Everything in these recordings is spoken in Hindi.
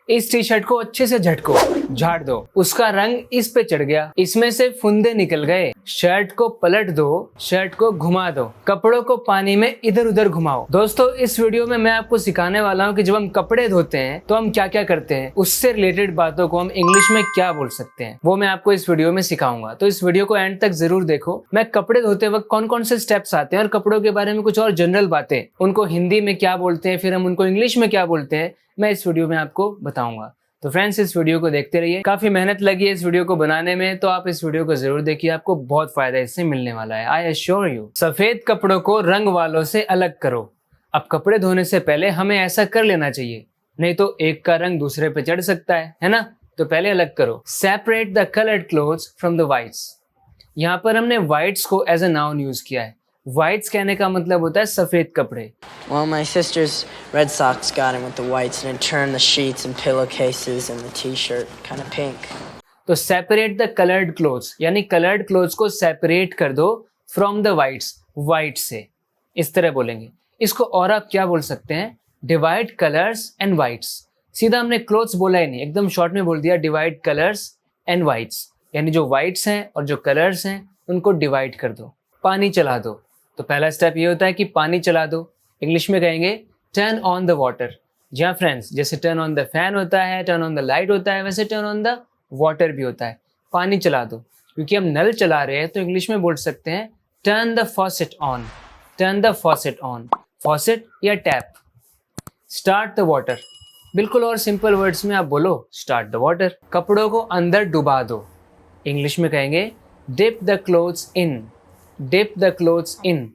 इस टी शर्ट को अच्छे से झटको, झाड़ दो, उसका रंग इस पे चढ़ गया, इसमें से फुंदे निकल गए। शर्ट को पलट दो, शर्ट को घुमा दो, कपड़ों को पानी में इधर उधर घुमाओ। दोस्तों इस वीडियो में मैं आपको सिखाने वाला हूँ कि जब हम कपड़े धोते हैं तो हम क्या क्या करते हैं, उससे रिलेटेड बातों को हम इंग्लिश में क्या बोल सकते हैं, वो मैं आपको इस वीडियो में सिखाऊंगा। तो इस वीडियो को एंड तक जरूर देखो। मैं कपड़े धोते वक्त कौन कौन से स्टेप्स आते हैं और कपड़ों के बारे में कुछ और जनरल बातें, उनको हिंदी में क्या बोलते हैं, फिर हम उनको इंग्लिश में क्या बोलते हैं, मैं इस वीडियो में आपको बताऊंगा। तो फ्रेंड्स इस वीडियो को देखते रहिए। काफी मेहनत लगी है इस वीडियो को बनाने में, तो आप इस वीडियो को जरूर देखिए, आपको बहुत फायदा इससे मिलने वाला है, आई एश्योर यू। सफेद कपड़ों को रंग वालों से अलग करो। अब कपड़े धोने से पहले हमें ऐसा कर लेना चाहिए, नहीं तो एक का रंग दूसरे पे चढ़ सकता है ना। तो पहले अलग करो। Separate the coloured clothes from the whites. यहाँ पर हमने व्हाइट्स को एज अ नाउन यूज किया है। व्हाइट्स कहने का मतलब होता है सफेद कपड़े। Well, my sister's Red Sox got him with the whites and it turned the sheets and pillowcases and the t-shirt kind of pink. तो सेपरेट द कलर्ड क्लोथ्स, यानी कलर्ड क्लोथ्स को सेपरेट कर दो फ्रॉम द व्हाइट्स, व्हाइट से, इस तरह बोलेंगे। इसको और आप क्या बोल सकते हैं, डिवाइड कलर्स एंड व्हाइट्स। सीधा हमने क्लोथ्स बोला ही नहीं, एकदम शॉर्ट में बोल दिया डिवाइड कलर्स एंड व्हाइट्स, यानी जो व्हाइट्स हैं और जो कलर्स हैं उनको डिवाइड कर दो। पानी चला दो। तो पहला स्टेप ये होता है कि पानी चला दो। इंग्लिश में कहेंगे टर्न ऑन द वाटर। जी हाँ फ्रेंड्स, जैसे टर्न ऑन द फैन होता है, टर्न ऑन द लाइट होता है, वैसे टर्न ऑन द वाटर भी होता है। पानी चला दो। क्योंकि हम नल चला रहे हैं तो इंग्लिश में बोल सकते हैं turn the faucet on, turn the faucet on, faucet या टैप। स्टार्ट द वाटर, बिल्कुल और सिंपल वर्ड्स में आप बोलो स्टार्ट द वाटर। कपड़ों को अंदर डुबा दो। इंग्लिश में कहेंगे dip the clothes in, dip the clothes in.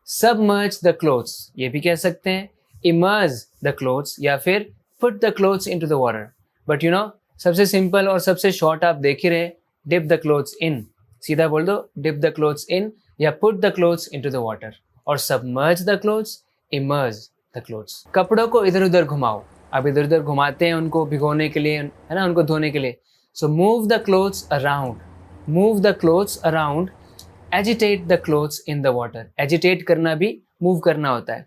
Submerge the clothes, ये भी कह सकते हैं इमर्ज द क्लोथ्स, या फिर put the clothes into the water. But you know सबसे सिंपल और सबसे शॉर्ट आप देख ही रहे, डिप द क्लोथ्स इन। सीधा बोल दो डिप द क्लोथ्स इन या put the clothes into the water. और submerge the clothes, emerge the clothes. कपड़ों को इधर उधर घुमाओ। अब इधर उधर घुमाते हैं उनको भिगोने के लिए, है ना, उनको धोने के लिए। So move the clothes around, move the clothes around, agitate the clothes in the water. Agitate करना भी मूव करना होता है।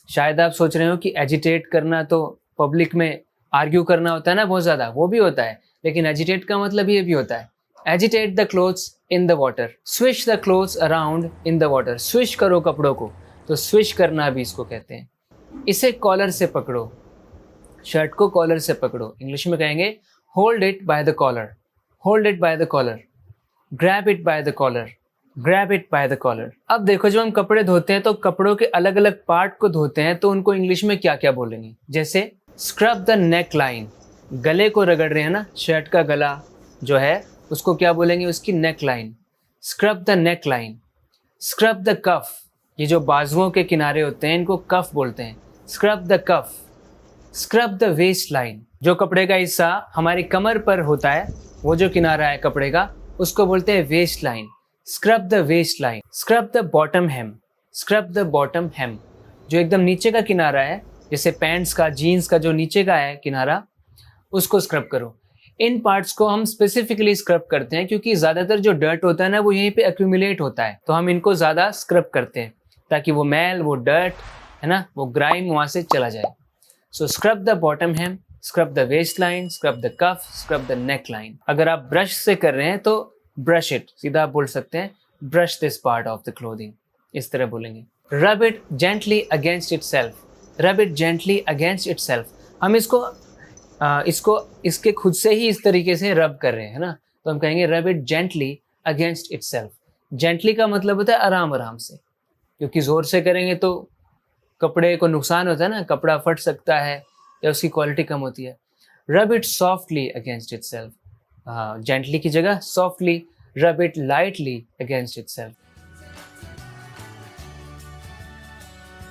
शायद आप सोच रहे हो कि एजिटेट करना तो पब्लिक में आर्ग्यू करना होता है ना बहुत ज़्यादा, वो भी होता है, लेकिन एजिटेट का मतलब ये भी होता है agitate the clothes in the water. Swish the clothes around in the water. Swish करो कपड़ों को, तो स्विश करना भी इसको कहते हैं। इसे कॉलर से पकड़ो, शर्ट को कॉलर से पकड़ो। इंग्लिश में कहेंगे hold it by the collar, hold it by the collar, grab it by the collar, grab it by the collar. अब देखो जब हम कपड़े धोते हैं तो कपड़ों के अलग अलग पार्ट को धोते हैं, तो उनको इंग्लिश में क्या क्या बोलेंगे। जैसे स्क्रब द नेक लाइन, गले को रगड़ रहे हैं ना, शर्ट का गला जो है उसको क्या बोलेंगे, उसकी neck line. Scrub the neck line. Scrub the cuff, ये जो बाजुओं के किनारे होते हैं इनको कफ बोलते हैं। Scrub the cuff. Scrub the waste line, जो कपड़े का हिस्सा हमारी कमर पर होता है, वो जो किनारा है कपड़े का, उसको बोलते हैं waist line. Scrub the waste line. Scrub the bottom hem, scrub the bottom hem, जो एकदम नीचे का किनारा है, जैसे पैंट्स का, जीन्स का जो नीचे का है किनारा, उसको स्क्रब करो। इन पार्ट्स को हम स्पेसिफिकली स्क्रब करते हैं क्योंकि ज़्यादातर जो डर्ट होता है ना वो यहीं पे एक्यूमुलेट होता है, तो हम इनको ज़्यादा स्क्रब करते हैं ताकि वो मैल, वो डर्ट है ना, वो ग्राइम वहाँ से चला जाए। So scrub the bottom hem, scrub the waste line, scrub the cuff, scrub the neck line. अगर आप ब्रश से कर रहे हैं तो ब्रश इट, सीधा आप बोल सकते हैं brush this part of the clothing, इस तरह बोलेंगे। Rub it gently against it self, rub it gently against it self. हम इसको इसके खुद से ही इस तरीके से रब कर रहे हैं, है ना, तो हम कहेंगे rub it gently against it self. Gently का मतलब होता है आराम आराम से, क्योंकि ज़ोर से करेंगे तो कपड़े को नुकसान होता है ना, कपड़ा फट सकता है या उसकी क्वालिटी कम होती है। Rub it softly against it self, gently की जगह softly. Rub it lightly against it self.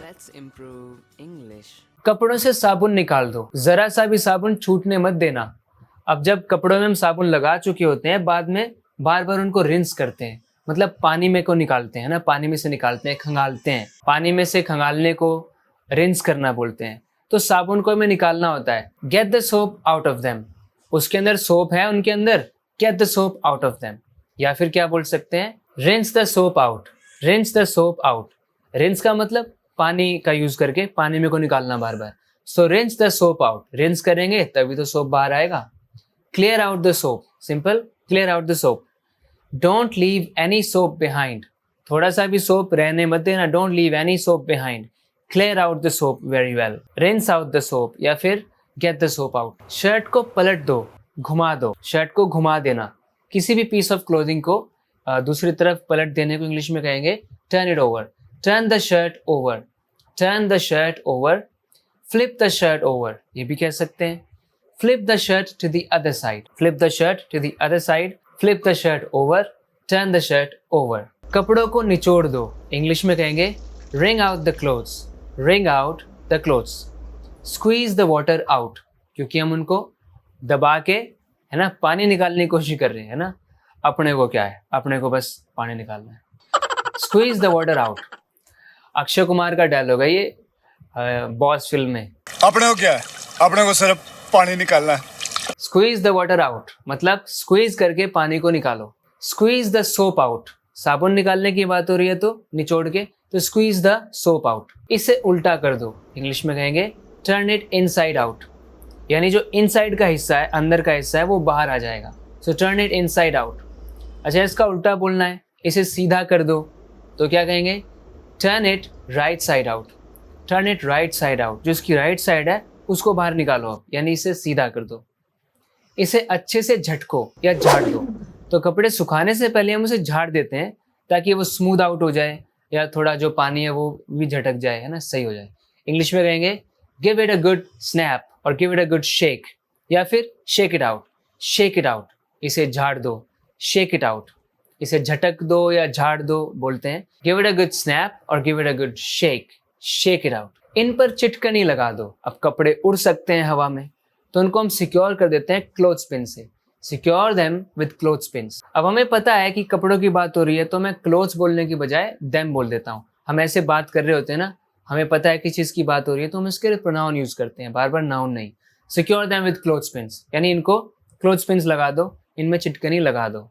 Let's improve English. कपड़ों से साबुन निकाल दो, जरा सा भी साबुन छूटने मत देना। अब जब कपड़ों में हम साबुन लगा चुके होते हैं, बाद में बार बार उनको रिंस करते हैं, मतलब पानी में को निकालते हैं ना, पानी में से निकालते हैं, खंगालते हैं। पानी में से खंगालने को रिंस करना बोलते हैं। तो साबुन को हमें निकालना होता है। Gate the soap out of them, उसके अंदर सोप है उनके अंदर, gate the soap out of them. या फिर क्या बोल सकते हैं, rinse the soap out, rinse the soap out. Rinse का मतलब पानी का यूज करके पानी में को निकालना बार बार। So rinse the soap out, rinse करेंगे तभी तो सोप बाहर आएगा। Clear out the soap, simple, clear out the soap. Don't leave any soap behind, थोड़ा सा भी सोप रहने मत देना, don't leave any soap behind. Clear out the soap very well, rinse out the soap या फिर get the soap out. Shirt को पलट दो, घुमा दो, शर्ट को घुमा देना, किसी भी पीस ऑफ क्लोथिंग को दूसरी तरफ पलट देने को इंग्लिश में कहेंगे turn it over, turn the shirt over, turn the shirt over, flip the shirt over, ये भी कह सकते हैं। Flip the shirt to the other side, flip the shirt to the other side, flip the shirt over, turn the shirt over. कपड़ों को निचोड़ दो, इंग्लिश में कहेंगे wring out the clothes, wring out the clothes। squeeze the water out, क्योंकि हम उनको दबा के है ना पानी निकालने की कोशिश कर रहे हैं, है ना। अपने को क्या है, अपने को बस पानी निकालना है। squeeze the water out, Akshay Kumar का डायलॉग है ये बॉस फिल्म में। अपने को क्या है, अपने को सिर्फ पानी निकालना है। squeeze the water out मतलब squeeze करके पानी को निकालो। squeeze the soap out, साबुन निकालने की बात हो रही है तो निचोड़ के, तो squeeze the soap out। इसे उल्टा कर दो, इंग्लिश में कहेंगे turn it inside out, यानी जो इनसाइड का हिस्सा है, अंदर का हिस्सा है, वो बाहर आ जाएगा। सो टर्न इट इनसाइड आउट। अच्छा, इसका उल्टा बोलना है, इसे सीधा कर दो, तो क्या कहेंगे turn it right side out, turn it right side out. जो इसकी राइट साइड है उसको बाहर निकालो आप, यानी इसे सीधा कर दो। इसे अच्छे से झटको या झाड़ दो, तो कपड़े सुखाने से पहले हम उसे झाड़ देते हैं ताकि वो स्मूथ आउट हो जाए या थोड़ा जो पानी है वो भी झटक जाए, है ना, सही हो जाए। इंग्लिश में कहेंगे give it a good snap और give it a good shake, या फिर shake it out, shake it out. इसे झाड़ दो, शेक इट आउट, इसे झटक दो या झाड़ दो बोलते हैं। Give it a good snap और give it a good shake, shake it out. इन पर चिटकनी लगा दो, अब कपड़े उड़ सकते हैं हवा में, तो उनको हम सिक्योर कर देते हैं क्लोथ्स पिन से। Secure them with clothes pins. अब हमें पता है कि कपड़ों की बात हो रही है तो मैं क्लोथ्स बोलने की बजाय देम बोल देता हूँ। हम ऐसे बात कर रहे होते हैं ना, हमें पता है किस चीज़ की बात हो रही है तो हम इसके लिए प्रोनाउन यूज़ करते हैं, बार बार नाउन नहीं। Secure them with clothes pins, यानी इनको क्लोथ्स पिन्स लगा दो, इनमें चिटकनी लगा दो।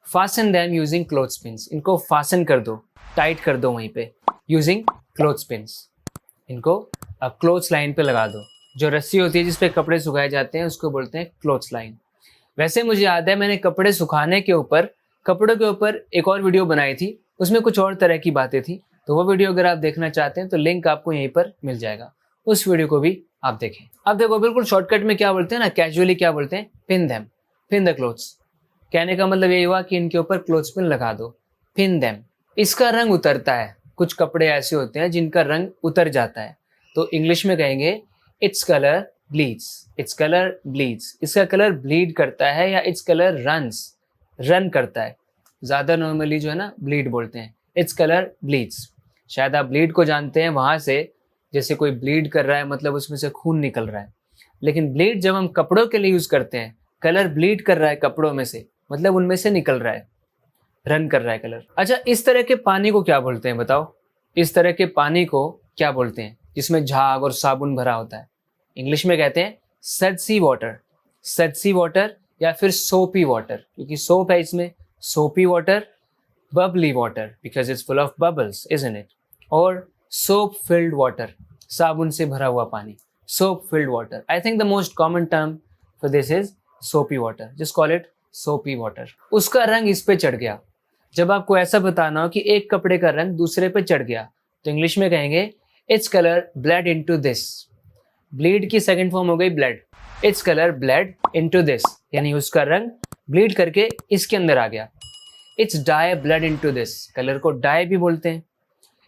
Fasten them using clothes pins, इनको फासन कर दो, टाइट कर दो वहीं पे, यूजिंग क्लोथ्स पिन्स। इनको क्लोथ्स लाइन पे लगा दो। जो रस्सी होती है जिस पे कपड़े सुखाए जाते हैं उसको बोलते हैं क्लोथ्स लाइन। वैसे मुझे याद है मैंने कपड़े सुखाने के ऊपर, कपड़ों के ऊपर एक और वीडियो बनाई थी, उसमें कुछ और तरह की बातें थी, तो वो वीडियो अगर आप देखना चाहते हैं तो लिंक आपको यहीं पर मिल जाएगा, उस वीडियो को भी आप देखें। अब देखो बिल्कुल शॉर्टकट में क्या बोलते हैं ना, कैजुअली क्या बोलते हैं, pin them, pin the clothes. कहने का मतलब ये हुआ कि इनके ऊपर क्लोथ्स पिन लगा दो, पिन देम। इसका रंग उतरता है, कुछ कपड़े ऐसे होते हैं जिनका रंग उतर जाता है, तो इंग्लिश में कहेंगे its colour bleeds, its colour bleeds. इसका कलर ब्लीड करता है या इट्स कलर रन्स, रन करता है। ज़्यादा नॉर्मली जो है ना ब्लीड बोलते हैं, इट्स कलर ब्लीड्स। शायद आप ब्लीड को जानते हैं वहाँ से, जैसे कोई ब्लीड कर रहा है मतलब उसमें से खून निकल रहा है, लेकिन ब्लीड जब हम कपड़ों के लिए यूज़ करते हैं, कलर ब्लीड कर रहा है कपड़ों में से, मतलब उनमें से निकल रहा है, रन कर रहा है कलर। अच्छा, इस तरह के पानी को क्या बोलते हैं बताओ, इस तरह के पानी को क्या बोलते हैं जिसमें झाग और साबुन भरा होता है? इंग्लिश में कहते हैं सडसी वाटर, सडसी वाटर या फिर सोपी वाटर, क्योंकि सोप है इसमें, सोपी water, Babli water because it's full of bubbles isn't it, और सोप फिल्ड वाटर, साबुन से भरा हुआ पानी, soap field water. I think the most common term for this is सोपी वाटर, जस्ट कॉल इट सोपी वाटर। उसका रंग इस पे चढ़ गया। जब आपको ऐसा बताना हो कि एक कपड़े का रंग दूसरे पे चढ़ गया, तो इंग्लिश में कहेंगे its colour bled into this. Bleed की सेकंड फॉर्म हो गई bled, its colour bled into this, यानी उसका रंग ब्लीड करके इसके अंदर आ गया। Its dye bled into this, colour को डाई भी बोलते हैं।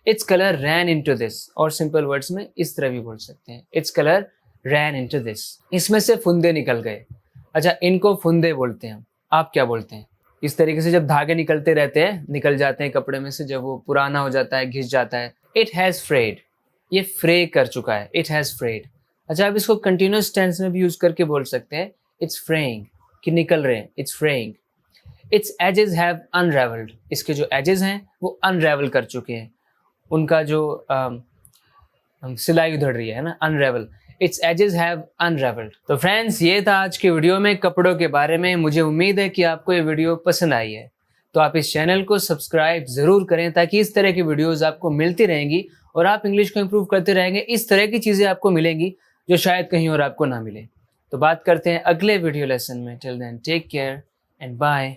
Its colour ran into this, और सिंपल वर्ड्स में इस तरह भी बोल सकते हैं, its colour ran into this. इसमें से फुंदे निकल गए। अच्छा, इनको फुंदे बोलते हैं, आप क्या बोलते हैं? इस तरीके से जब धागे निकलते रहते हैं, निकल जाते हैं कपड़े में से, जब वो पुराना हो जाता है, घिस जाता है। इट हैज़ फ्रेड, ये फ्रे कर चुका है, इट हैज़ फ्रेड। अच्छा, आप इसको कंटिन्यूस टेंस में भी यूज़ करके बोल सकते हैं, इट्स फ्रेइंग, कि निकल रहे हैं, इट्स फ्रेइंग। इट्स एजेस हैव अनरेवल्ड, इसके जो एजेस हैं वो अनरेवल कर चुके हैं, उनका जो सिलाई उधड़ रही है ना, unravel. Its edges have unravelled. तो फ्रेंड्स, ये था आज के वीडियो में कपड़ों के बारे में। मुझे उम्मीद है कि आपको ये वीडियो पसंद आई है, तो आप इस चैनल को सब्सक्राइब ज़रूर करें ताकि इस तरह की वीडियोज़ आपको मिलती रहेंगी और आप इंग्लिश को इम्प्रूव करते रहेंगे। इस तरह की चीज़ें आपको मिलेंगी जो शायद कहीं और आपको ना मिले। तो बात करते हैं अगले वीडियो लेसन में। Till then take care and bye.